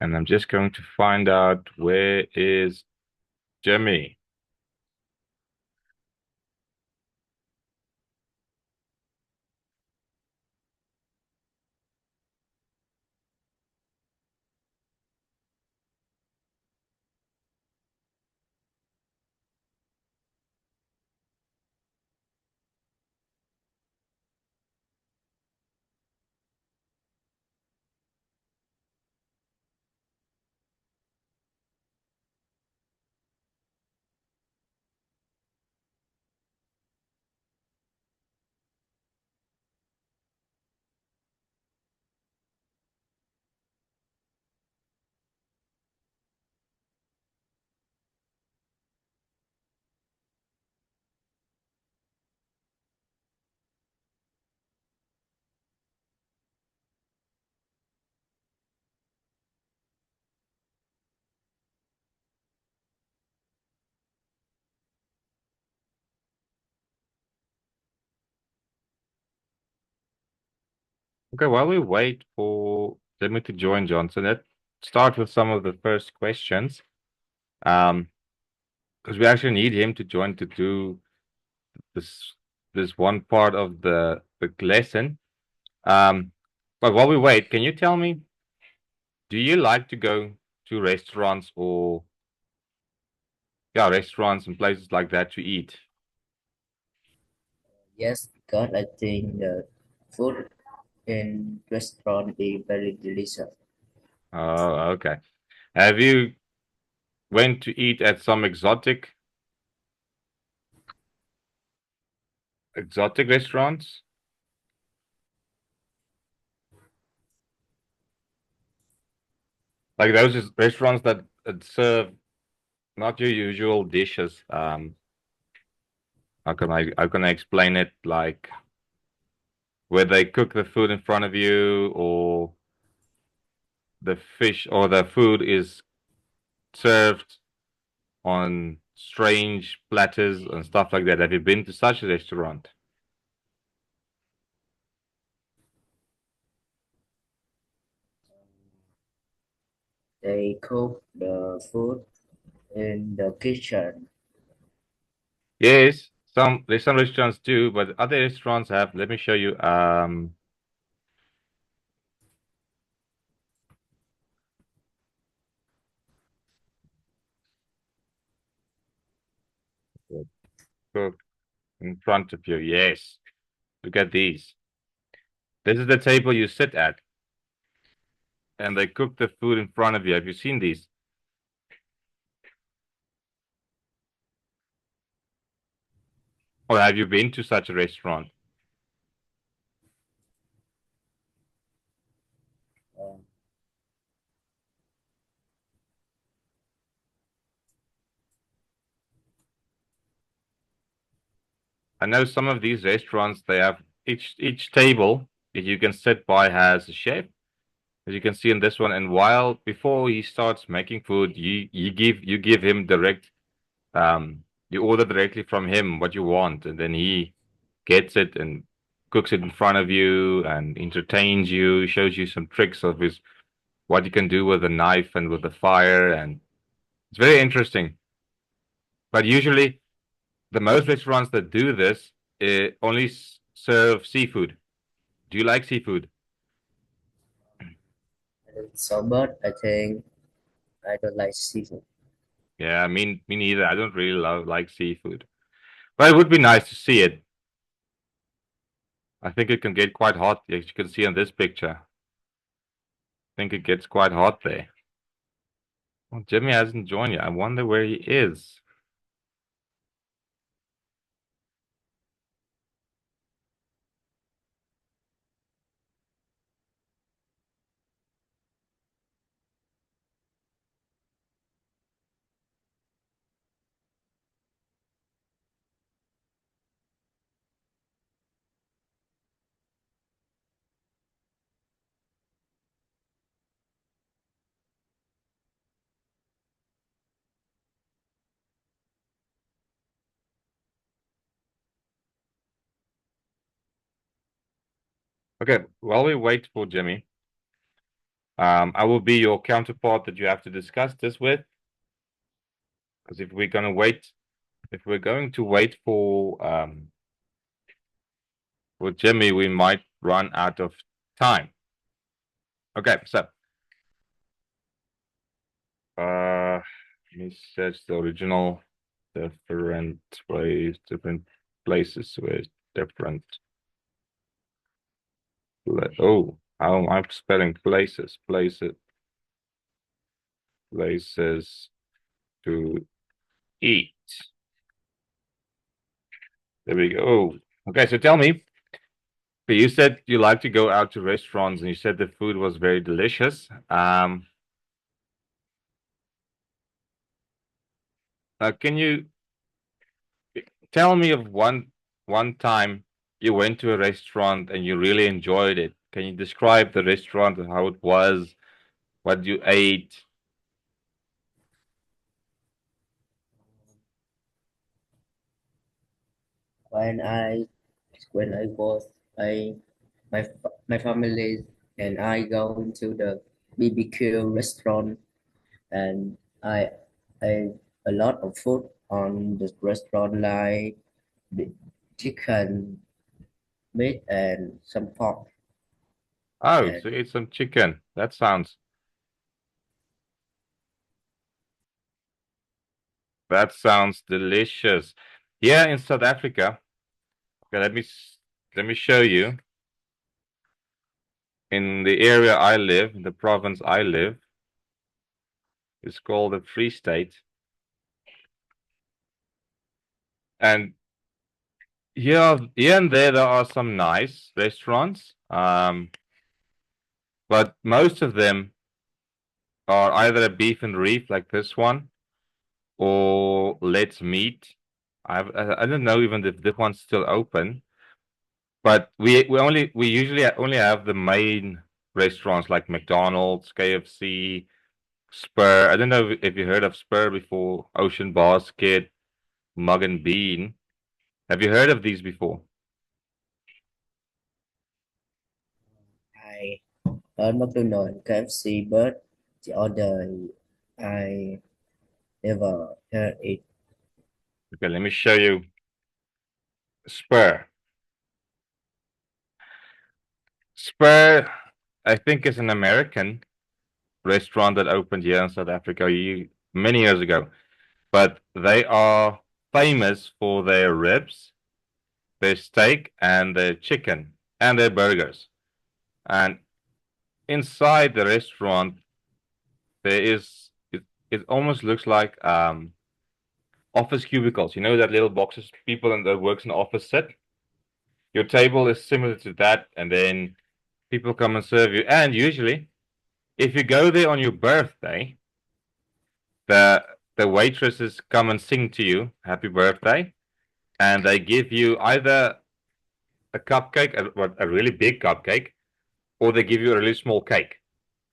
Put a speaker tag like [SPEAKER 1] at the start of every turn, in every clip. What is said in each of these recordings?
[SPEAKER 1] And I'm just going to find out where is Jimmy. Okay, while we wait for Jimmy to join Johnson, let's start with some of the first questions. Um, because we actually need him to join to do this this one part of the lesson. Um, but while we wait, can you tell me, do you like to go to restaurants or yeah, restaurants and places like that to eat?
[SPEAKER 2] Yes, because I think the food in restaurant is very delicious.
[SPEAKER 1] Oh, okay. Have you went to eat at some exotic restaurants? Like those is restaurants that serve not your usual dishes. How can I explain it? Like where they cook the food in front of you, or the fish or the food is served on strange platters and stuff like that. Have you been to such a restaurant?
[SPEAKER 2] They cook the food in the kitchen.
[SPEAKER 1] Yes, some restaurants do, but other restaurants have. Let me show you. Cook in front of you. Yes, look at these. This is the table you sit at, and they cook the food in front of you. Have you seen these? Or have you been to such a restaurant?
[SPEAKER 2] Uh,
[SPEAKER 1] I know some of these restaurants they have each table that you can sit by has a chef, as you can see in this one. And while before he starts making food, you give him direct you order directly from him what you want, and then he gets it and cooks it in front of you and entertains you, shows you some tricks of his what you can do with a knife and with the fire, and it's very interesting. But usually the most restaurants that do this only serve seafood. Do you like seafood?
[SPEAKER 2] so, but I think I don't like seafood.
[SPEAKER 1] Yeah, me neither. I don't really like seafood, but it would be nice to see it. I think it can get quite hot, as you can see in this picture. I think it gets quite hot there. Well, Jimmy hasn't joined yet. I wonder where he is. Okay, while we wait for Jimmy, I will be your counterpart that you have to discuss this with. Because if we're going to wait for Jimmy, we might run out of time. Okay, so let me search the original different different places with different. Oh, how am I spelling places? Places to eat. There we go. Oh, okay, so tell me, you said you like to go out to restaurants and you said the food was very delicious. Can you tell me of one time you went to a restaurant and you really enjoyed it? Can you describe the restaurant and how it was, what you ate?
[SPEAKER 2] When I when I was I my family and I go into the BBQ restaurant and I ate a lot of food on the restaurant like the chicken, meat, and some pork.
[SPEAKER 1] Oh,
[SPEAKER 2] And
[SPEAKER 1] so eat some chicken. That sounds delicious. Here in South Africa, okay, let me show you. In the area I live, in the province I live, it's called the Free State. And here and there are some nice restaurants. But most of them are either a beef and reef like this one or let's meat. I don't know even if this one's still open, but we usually only have the main restaurants like McDonald's, KFC, Spur. I don't know if you heard of Spur before, Ocean Basket, Mug and Bean. Have you heard of these before?
[SPEAKER 2] I heard McDonald's and KFC, but the other I never heard it.
[SPEAKER 1] Okay, let me show you Spur. Spur, I think, is an American restaurant that opened here in South Africa many years ago. But they are famous for their ribs, their steak, and their chicken, and their burgers. And inside the restaurant, there is it almost looks like office cubicles. You know that little boxes people that works in the office sit. Your table is similar to that, and then people come and serve you. And usually, if you go there on your birthday, the the waitresses come and sing to you happy birthday, and they give you either a cupcake, a really big cupcake, or they give you a really small cake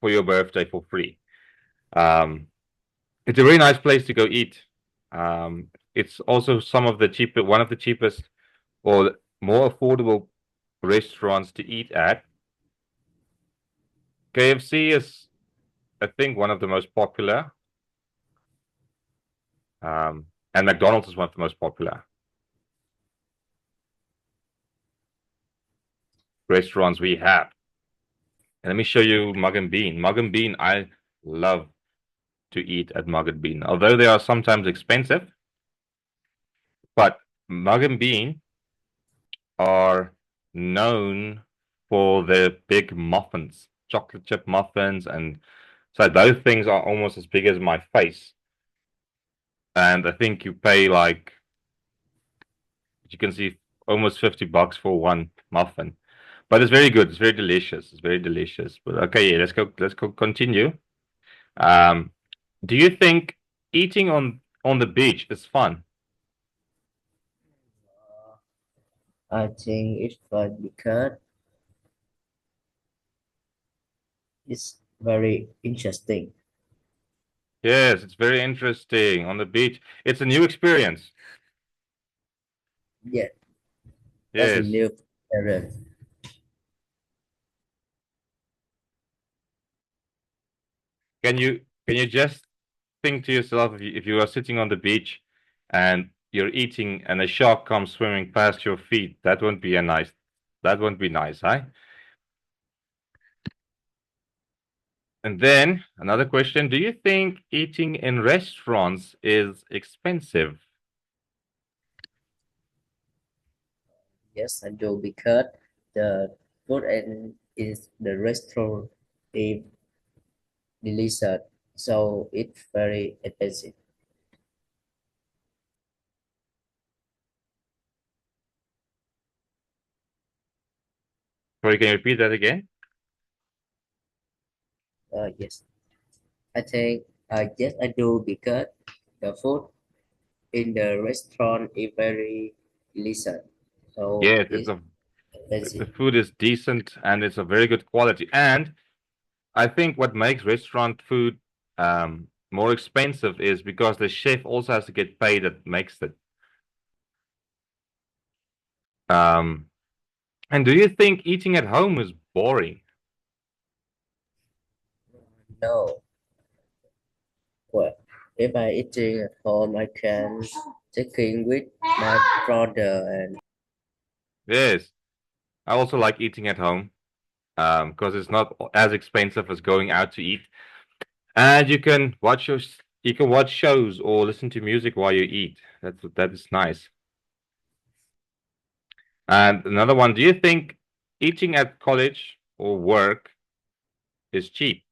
[SPEAKER 1] for your birthday for free. Um, it's a really nice place to go eat. It's also one of the cheapest or more affordable restaurants to eat at. KFC is, I think, one of the most popular, and McDonald's is one of the most popular restaurants we have. And let me show you Mug and Bean. Mug and Bean, I love to eat at Mug and Bean, although they are sometimes expensive. But Mug and Bean are known for their big muffins, chocolate chip muffins, and so those things are almost as big as my face. And I think you pay like you can see almost $50 for one muffin. But it's very good. It's very delicious. It's very delicious. But okay, yeah, let's go continue. Um, do you think eating on the beach is fun?
[SPEAKER 2] I think it's fun because it's very interesting.
[SPEAKER 1] Yes, it's very interesting on the beach. It's a new experience.
[SPEAKER 2] Yeah, that's a
[SPEAKER 1] Yes.
[SPEAKER 2] new experience.
[SPEAKER 1] can you just think to yourself if you are sitting on the beach and you're eating and a shark comes swimming past your feet, that won't be nice, huh? And then another question, do you think eating in restaurants is expensive?
[SPEAKER 2] Yes, I do because the food and is the restaurant is delicious, so it's very expensive.
[SPEAKER 1] Sorry, can you repeat that again?
[SPEAKER 2] Yes, I think yes I do because the food in the restaurant is very delicious, so
[SPEAKER 1] Yes,
[SPEAKER 2] it's
[SPEAKER 1] the
[SPEAKER 2] expensive.
[SPEAKER 1] food is decent and it's a very good quality. And I think what makes restaurant food more expensive is because the chef also has to get paid that makes it. Um, and do you think eating at home is boring?
[SPEAKER 2] No, well, if I eating at home, I can taking with my brother and
[SPEAKER 1] Yes, I also like eating at home because it's not as expensive as going out to eat. And you can watch shows or listen to music while you eat. That is nice. And another one, do you think eating at college or work is cheap?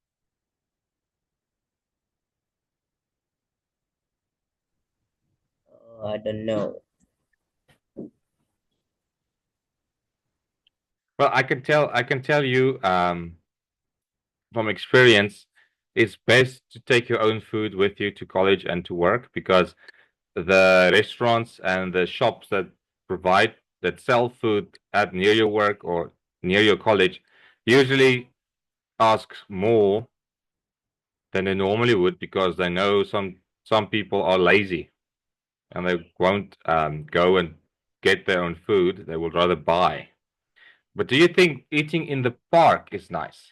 [SPEAKER 2] I don't know.
[SPEAKER 1] Well, I can tell you from experience, it's best to take your own food with you to college and to work because the restaurants and the shops that sell food at near your work or near your college usually ask more than they normally would because they know some people are lazy and they won't go and get their own food. They will rather buy. But do you think eating in the park is nice?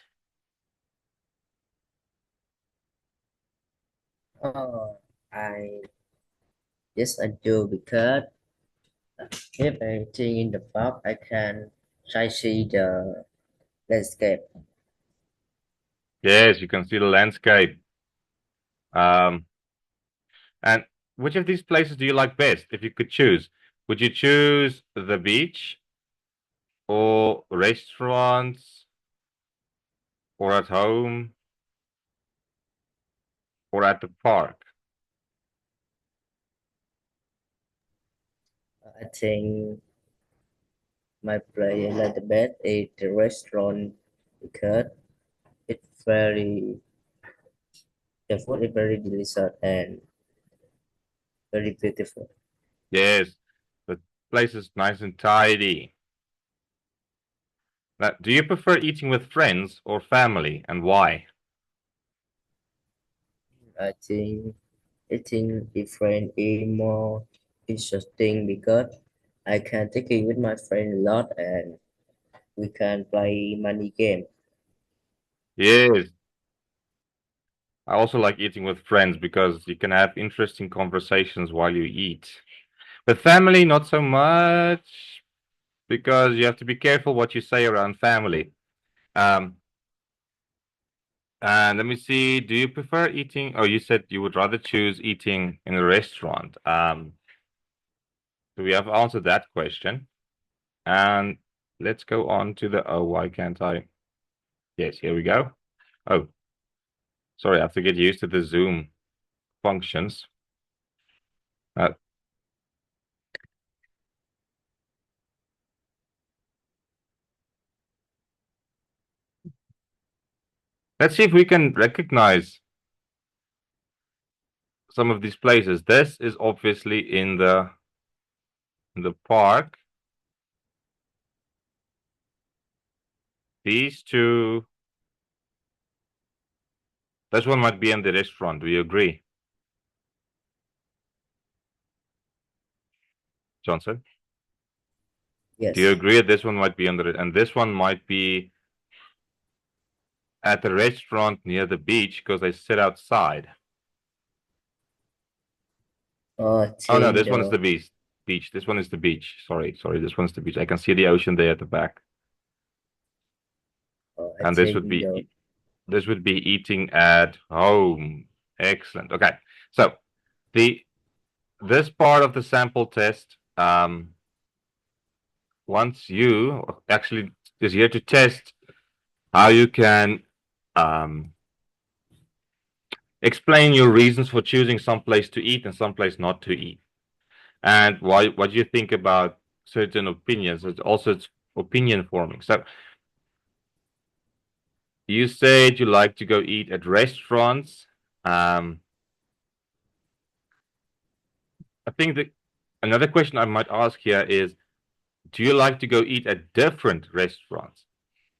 [SPEAKER 2] Oh, I yes I do because if I eating in the park, I can try see the landscape.
[SPEAKER 1] Yes, you can see the landscape. Um, and which of these places do you like best if you could choose? Would you choose the beach or restaurants or at home or at the park?
[SPEAKER 2] I think my place like the best is the restaurant because it's very the food is very delicious and very beautiful.
[SPEAKER 1] Yes, the place is nice and tidy. Now, do you prefer eating with friends or family and why?
[SPEAKER 2] I think eating different is more interesting because I can take it with my friend a lot and we can play money game.
[SPEAKER 1] Yes, I also like eating with friends because you can have interesting conversations while you eat. With family, not so much because you have to be careful what you say around family. Um, and let me see, do you prefer eating? Oh, you said you would rather choose eating in a restaurant. So we have answered that question. And let's go on to the, oh, why can't I? Yes, here we go. Oh, sorry, I have to get used to the Zoom functions. Uh, let's see if we can recognize some of these places. This is obviously in the park. These two, this one might be in the restaurant. Do you agree, Johnson? Do you
[SPEAKER 2] Yes,
[SPEAKER 1] agree that this one might be under it? And this one might be at the restaurant near the beach because they sit outside.
[SPEAKER 2] I
[SPEAKER 1] Oh no,
[SPEAKER 2] think
[SPEAKER 1] this one is the beach. Beach. This one is the beach. Sorry. This one's the beach. I can see the ocean there at the back.
[SPEAKER 2] I
[SPEAKER 1] And
[SPEAKER 2] think the
[SPEAKER 1] this would be eating at home. Excellent. Okay. So the this part of the sample test, once you actually is here to test how you can um, explain your reasons for choosing some place to eat and some place not to eat, and why what you think about certain opinions. It's opinion forming. So you said you like to go eat at restaurants. Um, I think that another question I might ask here is, do you like to go eat at different restaurants,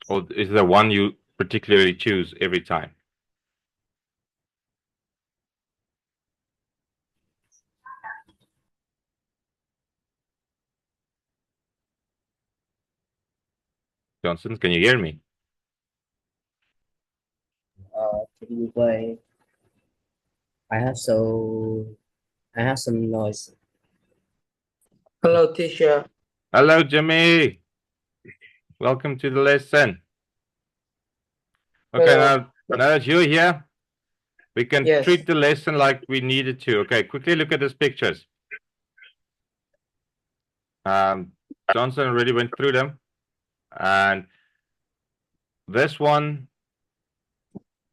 [SPEAKER 1] or is there one you particularly choose every time? Johnson, can you hear me?
[SPEAKER 2] can you play? I have so I have some noise.
[SPEAKER 3] Hello, teacher.
[SPEAKER 1] Hello, Jimmy. Welcome to the lesson. Okay,
[SPEAKER 3] Hello.
[SPEAKER 1] now that you're here, we can
[SPEAKER 3] Yes.
[SPEAKER 1] treat the lesson like we needed to. Okay, quickly look at these pictures. Johnson already went through them. And this one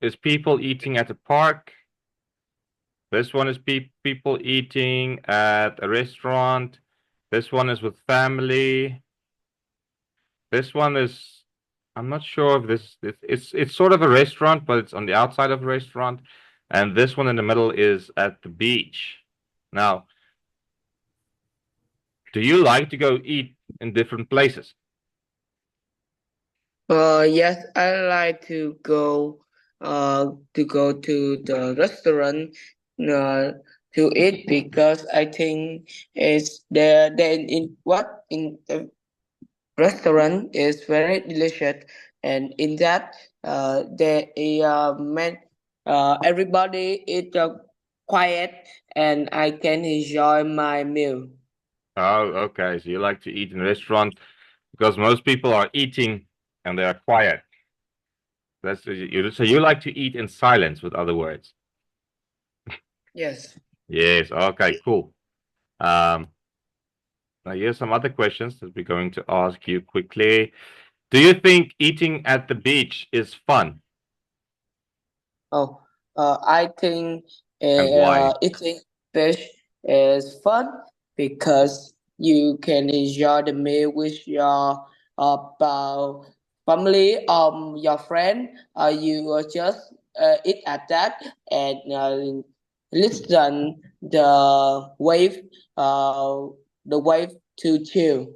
[SPEAKER 1] is people eating at a park. This one is people eating at a restaurant. This one is with family. This one is, I'm not sure if it's sort of a restaurant, but it's on the outside of a restaurant. And this one in the middle is at the beach. Now, do you like to go eat in different places?
[SPEAKER 3] Yes, I like to go to the restaurant to eat because I think it's there then in what in the restaurant is very delicious, and in that they make everybody eat quiet, and I can enjoy my meal.
[SPEAKER 1] Oh, okay. So you like to eat in a restaurant because most people are eating and they are quiet. So you like to eat in silence, with other words.
[SPEAKER 3] Yes.
[SPEAKER 1] Yes. Okay. Cool. Um, Now here's some other questions that we're going to ask you quickly. Do you think eating at the beach is fun,
[SPEAKER 3] Oh, I think
[SPEAKER 1] and why?
[SPEAKER 3] eating fish is fun because you can enjoy the meal with your family, your friend. You just eat at that and listen uh, the wave to chill.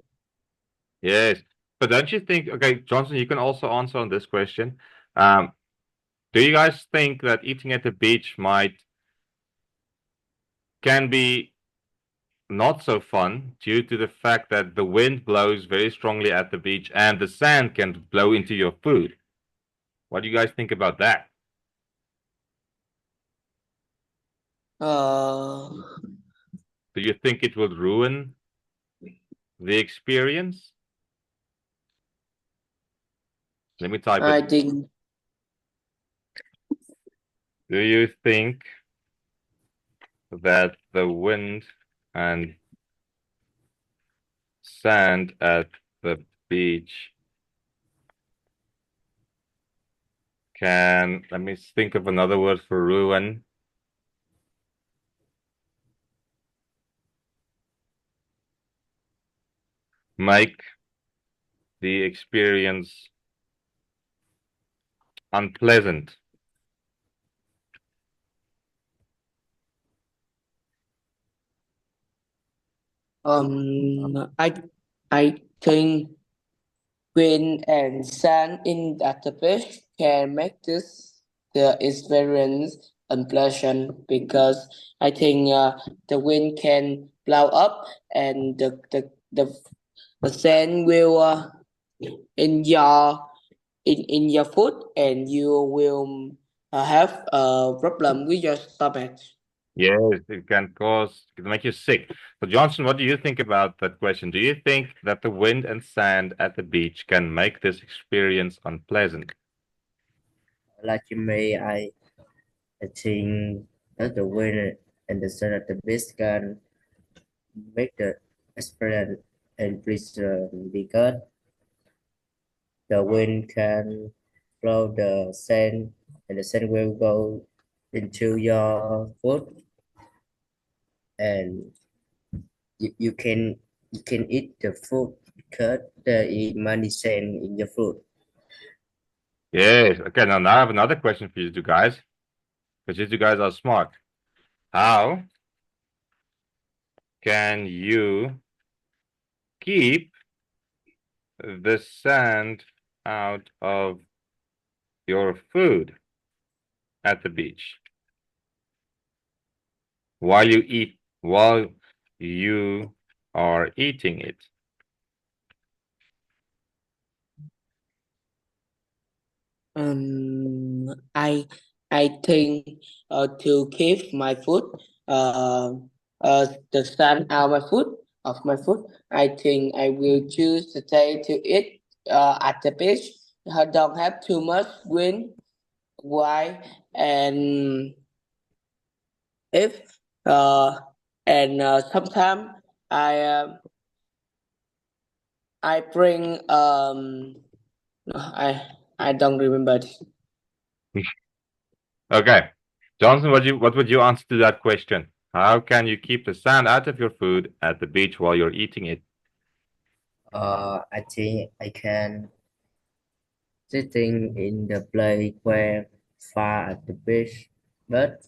[SPEAKER 1] Yes. But don't you think, okay, Johnson, you can also answer on this question. Um, do you guys think that eating at the beach can be not so fun due to the fact that the wind blows very strongly at the beach and the sand can blow into your food? What do you guys think about that?
[SPEAKER 3] Uh,
[SPEAKER 1] Do you think it will ruin the experience? Let me type
[SPEAKER 3] I
[SPEAKER 1] it.
[SPEAKER 3] think
[SPEAKER 1] Do you think that the wind and sand at the beach can, let me think of another word for ruin, make the experience unpleasant?
[SPEAKER 3] um I I think wind and sun in at the beach can make the experience unpleasant because I think the wind can blow up and the sand will in your in your food, and you will have a problem with your stomach.
[SPEAKER 1] Yes, it can make you sick. So Johnson, what do you think about that question? Do you think that the wind and sand at the beach can make this experience unpleasant?
[SPEAKER 2] Like me, I think that the wind and the sun at the best can make the experience and pleasure because the wind can blow the sand and the sand will go into your food and you can eat the food because there is many sand in your food.
[SPEAKER 1] Yes. Okay, now I have another question for you two guys, because you two guys are smart. How can you keep the sand out of your food at the beach while you are eating it?
[SPEAKER 3] I think to keep my food the sun out my food. I think I will choose to stay to eat at the beach. I don't have too much wind. Why? And if and sometimes I uh, I bring no, I don't remember this.
[SPEAKER 1] Okay. Johnson, what would you answer to that question? How can you keep the sand out of your food at the beach while you're eating it?
[SPEAKER 2] I think I can sitting in the place where far at the beach, but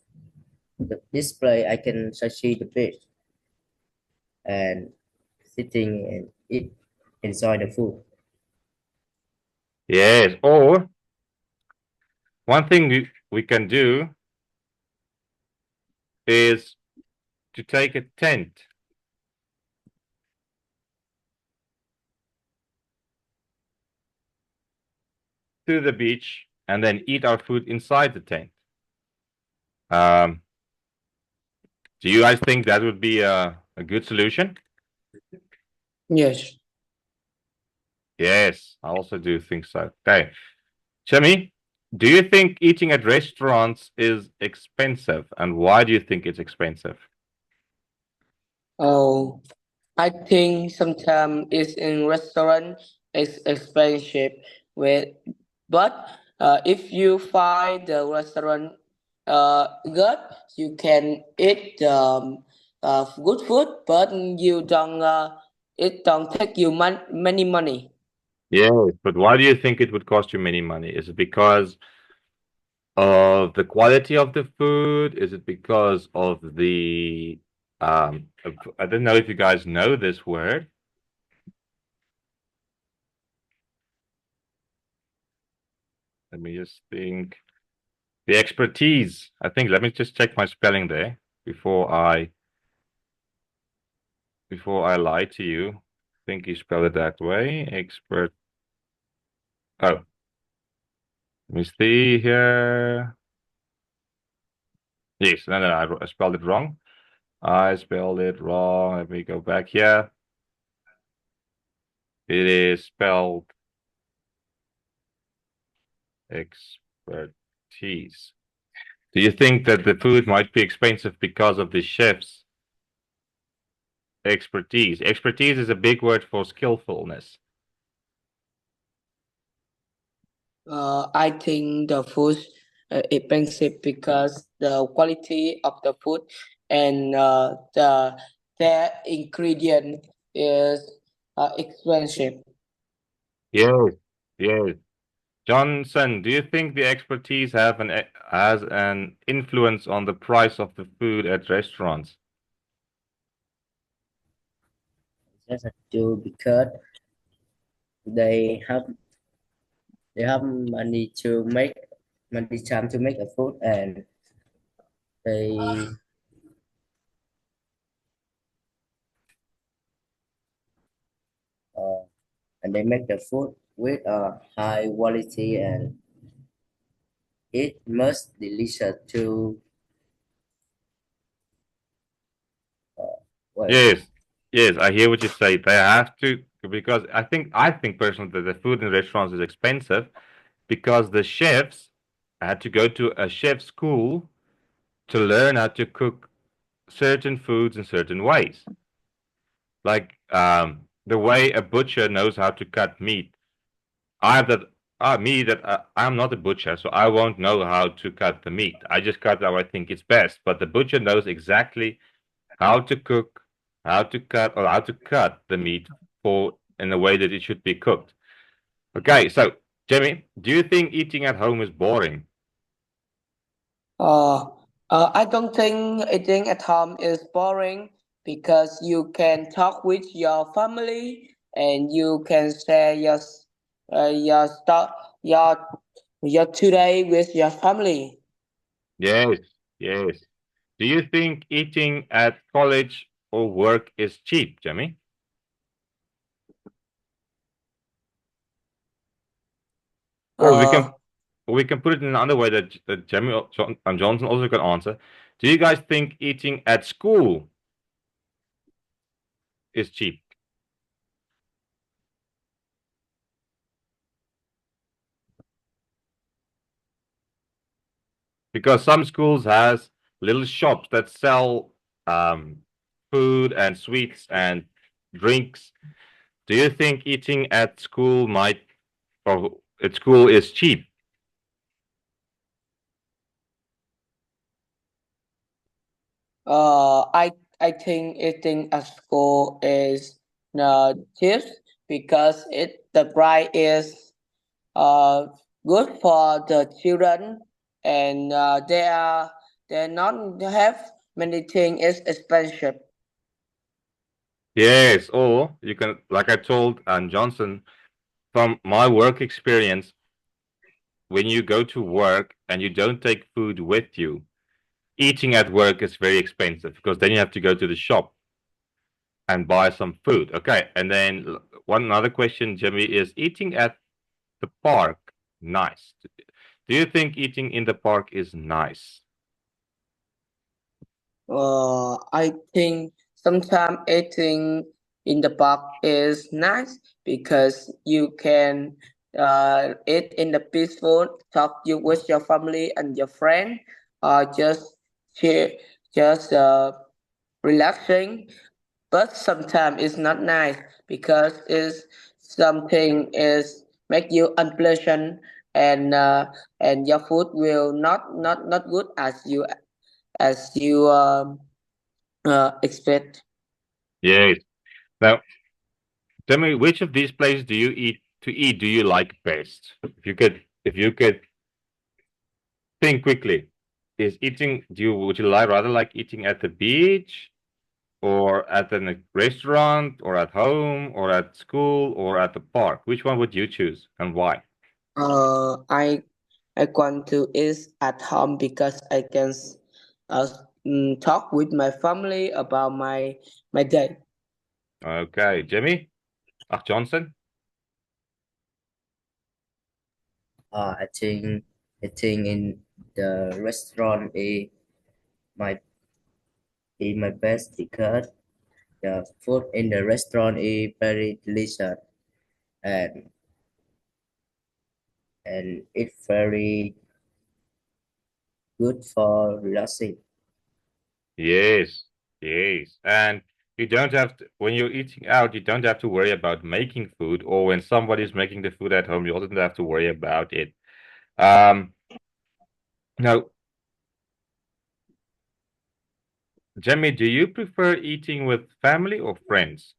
[SPEAKER 2] this place I can see the beach and sitting and eat enjoy the food.
[SPEAKER 1] Yes. Or one thing we can do is to take a tent to the beach and then eat our food inside the tent. Um, do you guys think that would be a good solution?
[SPEAKER 3] Yes.
[SPEAKER 1] Yes, I also do think so. Okay. Chimmy, do you think eating at restaurants is expensive? And why do you think it's expensive?
[SPEAKER 3] Oh, I think sometimes it's in restaurant it's expensive with, but if you find the restaurant good, you can eat good food, but you don't it don't take you many money.
[SPEAKER 1] Yes, but why do you think it would cost you many money? Is it because of the quality of the food? Is it because of the I don't know if you guys know this word. Let me just think. The expertise. I think let me just check my spelling there before I lie to you. I think you spell it that way. Expert. Oh, let me see here. Yes, no, I spelled it wrong. I spelled it wrong. Let me go back here. It is spelled expertise. Do you think that the food might be expensive because of the chef's expertise? Expertise is a big word for skillfulness.
[SPEAKER 3] I think the food expensive because the quality of the food and the ingredient is expensive.
[SPEAKER 1] Yes, yes. Johnson, do you think the expertise has an influence on the price of the food at restaurants?
[SPEAKER 2] Just have to because they have they have money to make money time to make a food and they uh, and they make the food with a high quality and it must delicious to well
[SPEAKER 1] Yes, yes, I hear what you say. They have to because I think personally that the food in restaurants is expensive because the chefs had to go to a chef school to learn how to cook certain foods in certain ways. Like the way a butcher knows how to cut meat. I have that me that I'm not a butcher, so I won't know how to cut the meat. I just cut how I think it's best. But the butcher knows exactly how to cook, how to cut, or how to cut the meat for in the way that it should be cooked. Okay, so Jimmy, do you think eating at home is boring?
[SPEAKER 3] Uh, I don't think eating at home is boring because you can talk with your family and you can share your stuff your today with your family.
[SPEAKER 1] Yes, yes. Do you think eating at college or work is cheap, Jimmy? Or
[SPEAKER 3] Uh,
[SPEAKER 1] we can put it in another way that Jimmy Johnson also can answer. Do you guys think eating at school is cheap? Because some schools has little shops that sell um, food and sweets and drinks. Do you think eating at school might or at school is cheap?
[SPEAKER 3] I think eating at school is cheap because the price is uh, good for the children and they not have many things is expensive.
[SPEAKER 1] Yes, or you can, like I told Johnson, from my work experience, when you go to work and you don't take food with you, eating at work is very expensive because then you have to go to the shop and buy some food. Okay, and then one another question, Jimmy, is eating at the park nice? Do you think eating in the park is nice?
[SPEAKER 3] I think sometimes eating in the park is nice because you can eat in the peaceful, talk you with your family and your friend, or cheer, just relaxing. But sometimes it's not nice because it's something is make you unpleasant and your food will not good as you expect.
[SPEAKER 1] Yes. Now, tell me, which of these places do you eat do you like best? If you could think quickly, is eating do you would you like rather like eating at the beach or at a restaurant or at home or at school or at the park? Which one would you choose and why?
[SPEAKER 3] Uh, I I want to eat at home because I can uh, talk with my family about my day.
[SPEAKER 1] Okay, Jimmy? Ach, Johnson?
[SPEAKER 2] I think in the restaurant my my best because the food in the restaurant is very delicious and it's very good for relaxing.
[SPEAKER 1] Yes, yes. And you don't have to, when you're eating out, you don't have to worry about making food, or when somebody's making the food at home, you also don't have to worry about it. Um, now, Jimmy, do you prefer eating with family or friends?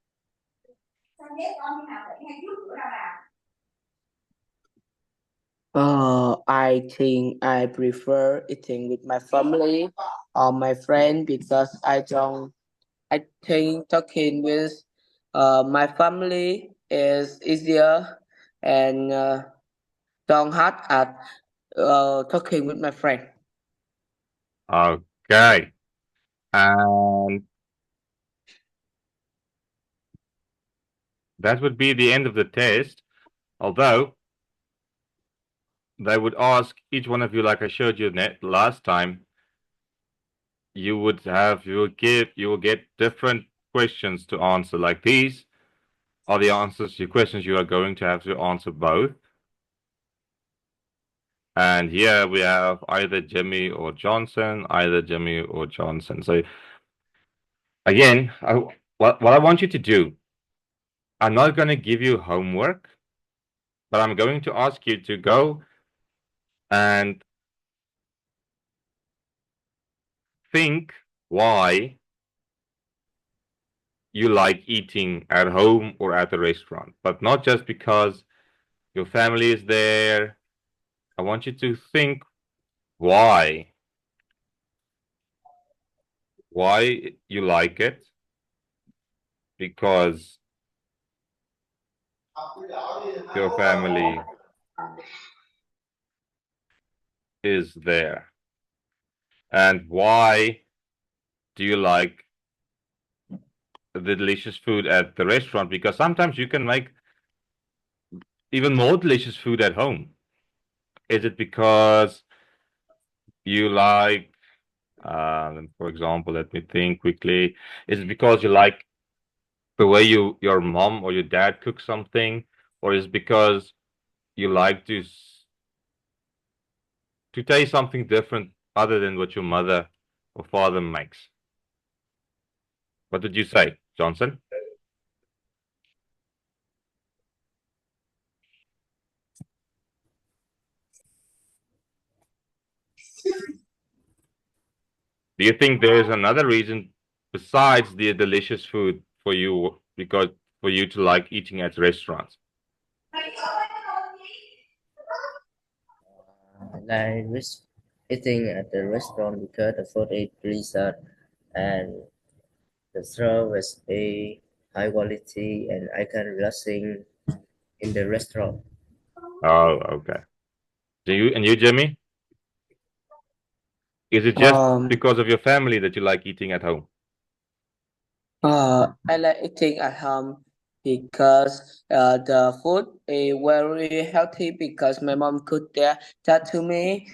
[SPEAKER 3] I think I prefer eating with my family or my friend because I think talking with my family is easier and don't hard at talking with my friend.
[SPEAKER 1] Okay. And that would be the end of the test. Although they would ask each one of you, like I showed you last time, you will get different questions to answer. Like these are the answers, your questions you are going to have to answer both. And here we have either Jimmy or Johnson, either Jimmy or Johnson. So again, what I want you to do, I'm not going to give you homework, but I'm going to ask you to go and think why you like eating at home or at the restaurant, but not just because your family is there. I want you to think why you like it, because your family is there. And why do you like the delicious food at the restaurant? Because sometimes you can make even more delicious food at home. Is it because you like, for example, let me think quickly. Is it because you like the way your mom or your dad cook something, or is it because you like to taste something different other than what your mother or father makes? What did you say, Johnson? Do you think there is another reason besides the delicious food for you, because for you to like eating at restaurants?
[SPEAKER 2] Like eating at the restaurant because the food is delicious and the service is high quality and I can relaxing in the restaurant.
[SPEAKER 1] Oh, okay. Do you, Jimmy? Is it just
[SPEAKER 3] Um,
[SPEAKER 1] because of your family that you like eating at home?
[SPEAKER 3] I like eating at home because the food is very healthy because my mom cooked that to me,